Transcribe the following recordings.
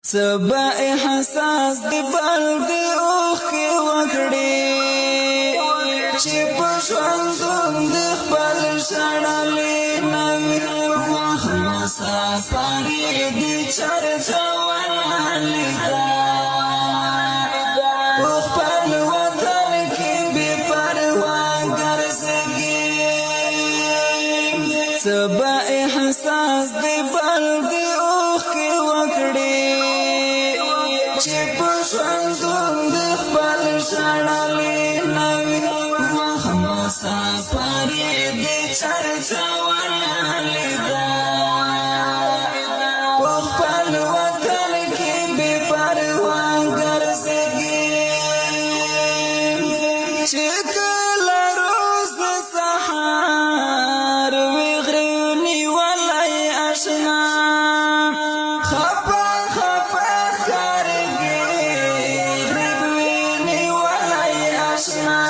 سبا احساس دی بلدی اوخ کی وکڑی چی پشوندون دی خپل شڑلی نوی وخ مسافری دی چرچوالی دا خپل وطن کی بی پروا گرزگی سبا احساس دی بلدی اوخ کی وکڑی چی پشوندون دی خپل شڑلی نوی وخ مسافری دی چرچوالی دا خپل وطن کی بی پروا گرزگی چی کلا روز سحار وی غریونی ولی اشنا خپا کارگی غریبوینی ولی اشنا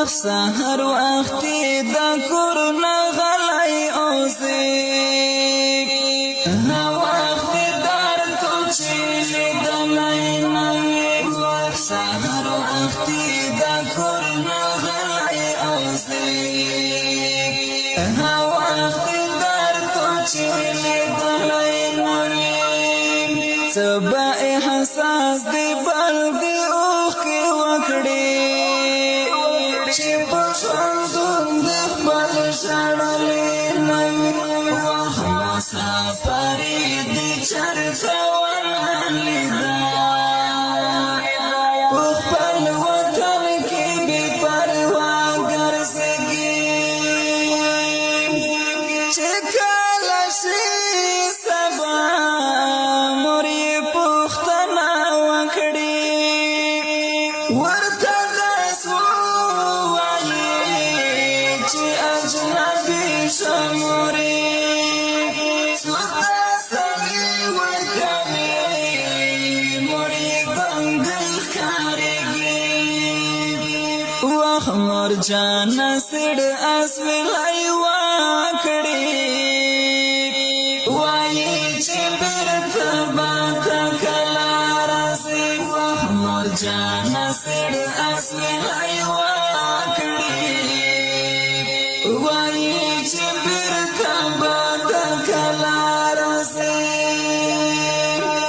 سهر وقتی دا کورنا غلی اوزی وقتی در تو چیلی دلی نوی سهر وقتی دا کورنا غلی اوزی وقتی در تو چیلی دلی نوی سبا احساس دی بلدی اوخ کی وکڑی چی پشوندون دی خپل شڑلی نوی وخ مسافری دی چرچوالی دا خپل وطن کی بی پروا گرزگی چی کلشی سبا موری پختنا وکڑی ورطا شموری سوتا سگی ورکمی موری بنگل کارگی وخ مرجان سڑ اسویلائی واکڑی وائی چی برتا باتا کلارا سی وخ مرجان سڑ اسویلائی واکڑی وائی چی برتا باتا کلارا سی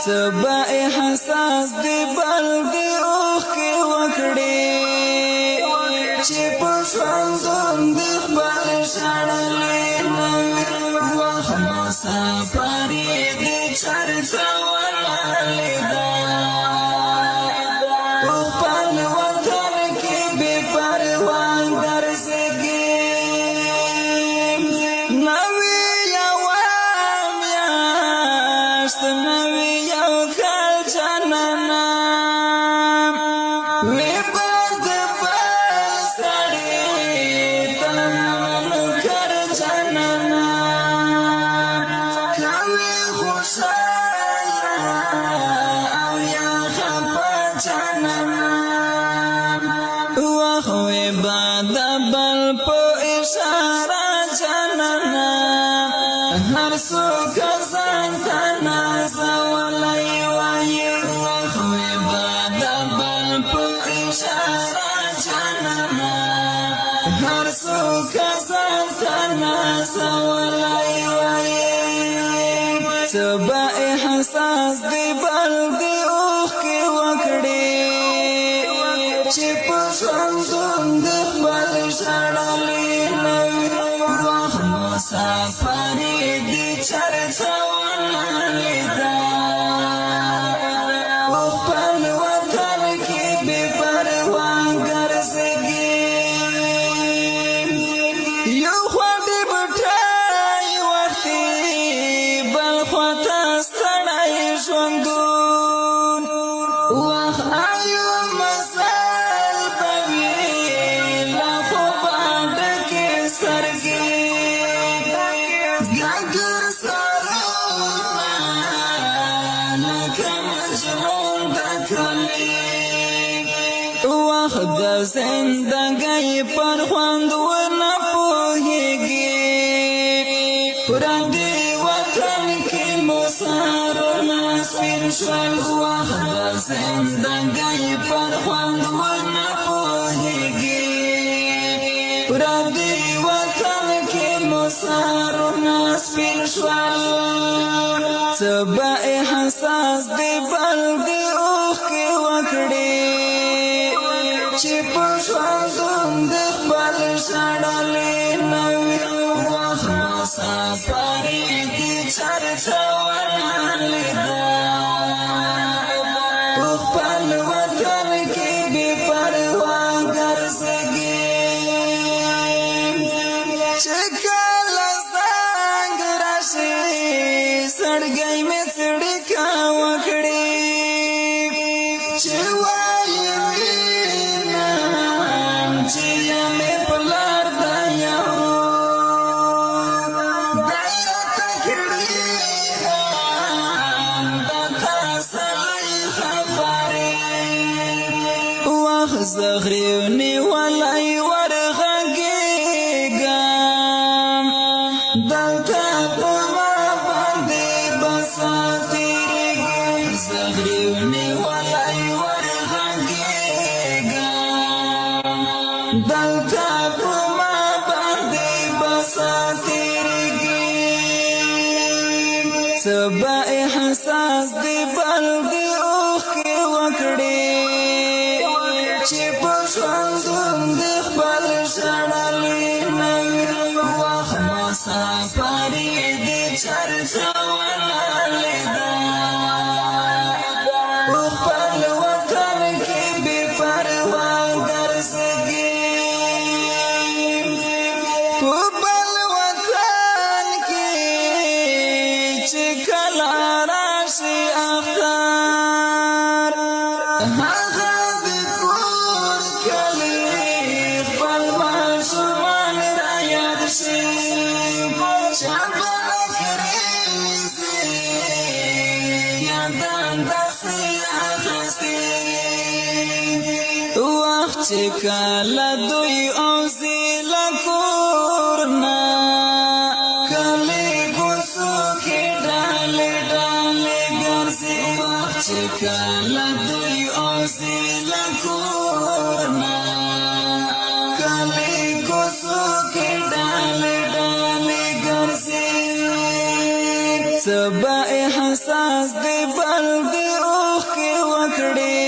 سبا احساس دی بلدی اوخ کی وکڑی چی پشوندون دی خپل شڑلی نوی وخ مسافری دی چرچوالی دا خپل وطن کی بی پروا گرزگی نوی یو میاشت نوی یو کال جانانا وی بند پسڑی تمام کر جانانا کوی خوشایا او یا خپا جانانا وخوی بند بل پو اشارہ جانانا هر سو کزان تنا زولی وائی وخوی باد بل پو اشارہ جانانا هر سو کزان تنا زولی وائی سبا احساس دی بلدی اوخ کی وکڑی چی پشوندون دی خپل شڑلی نوی وخ مسافری دی چرچوالی دا خپل وطن کی بی پروا گرزگی یو خوابی بٹائی وقتی بل خواتا ستڑائی شوندون وخ آیو مسال طویل خوبا ڈکی سرگی گاگر سرونا زندګۍ پر خوند ونه پوهېږي پردي وطن کې مو سرونه سپین شول وخت د زندګۍ پر خوند ونه پوهېږي پردي وطن کې مو سرونه سپین شول څه به احساس دی بل دی اوښکې وکړي چې په ژوندون د خپل ژړلې نه وي وخت مسافر دې چرته ونه لیده په خپل وطن کې بې پروا ګرځېږي چې کله زنګ راشي زړګی مې څړیکه وکړي چې وایي وینم چې یمې په لار د یارو دا راته کړي د تسلۍ خبرې وخت زغرې نیولی ورغږېږم دلته په ما باندې بسا تېرېږي زغرې نیولی ورغږېږم دلته په ما باندې بسا تېرېږي څه به احساس دی بل دی اوښکې وکړي چې په ژوندون د خپل ژړلې نه وي وخت مسافر دې چرته ونه لیده په خپل وطن کې بې پروا ګرځېږي په بل وطن کې چې کله راشي اختر هغه د کور کلي خپل ماشومان رایاد شي چا به کړي سي یادان داسې اخیستې وخت چې کله دوی اوځي له کور نه کلي کوڅو کې ډالې ډالې ګرځي وخت چې کله دوی اوځي له کور نه کلي کوڅو کې ډالې ډالې ګرځي څه به احساس دی بل دی اوښکې وکړي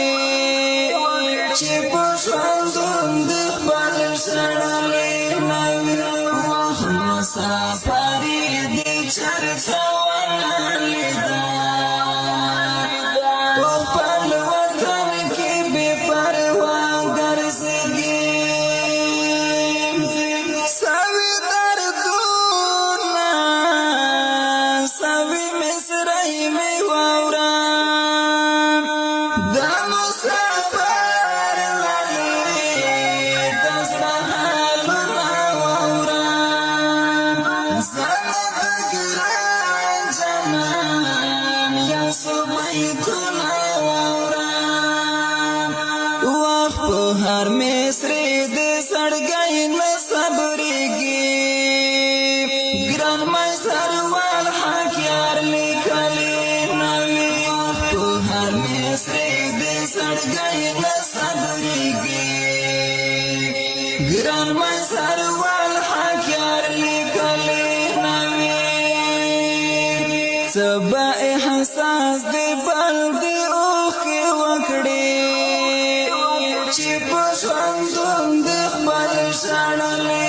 چې په ژوندون د خپل ژړلې نه وي وخت مسافر دې چرته ونه لیده په خپل وطن کې بې پروا ګرځېږي سوي دردونه سوي مصرۍ مې واورم د مسافر لالې د زړه حالونه واورم زما د ګران جانان یو څو بیتونه واورم وخت په هر مصري د زړګی نه صبرېږي ګران مزر وال حق یار لیکلی نه وي وخت په هر مصري د زړګی نه صبرېږي ګران مزر وال حق یار لیکلی نه وي څه به احساس دی بل دی اوښکې وکړي چې په ژوندون د خپل ژړلې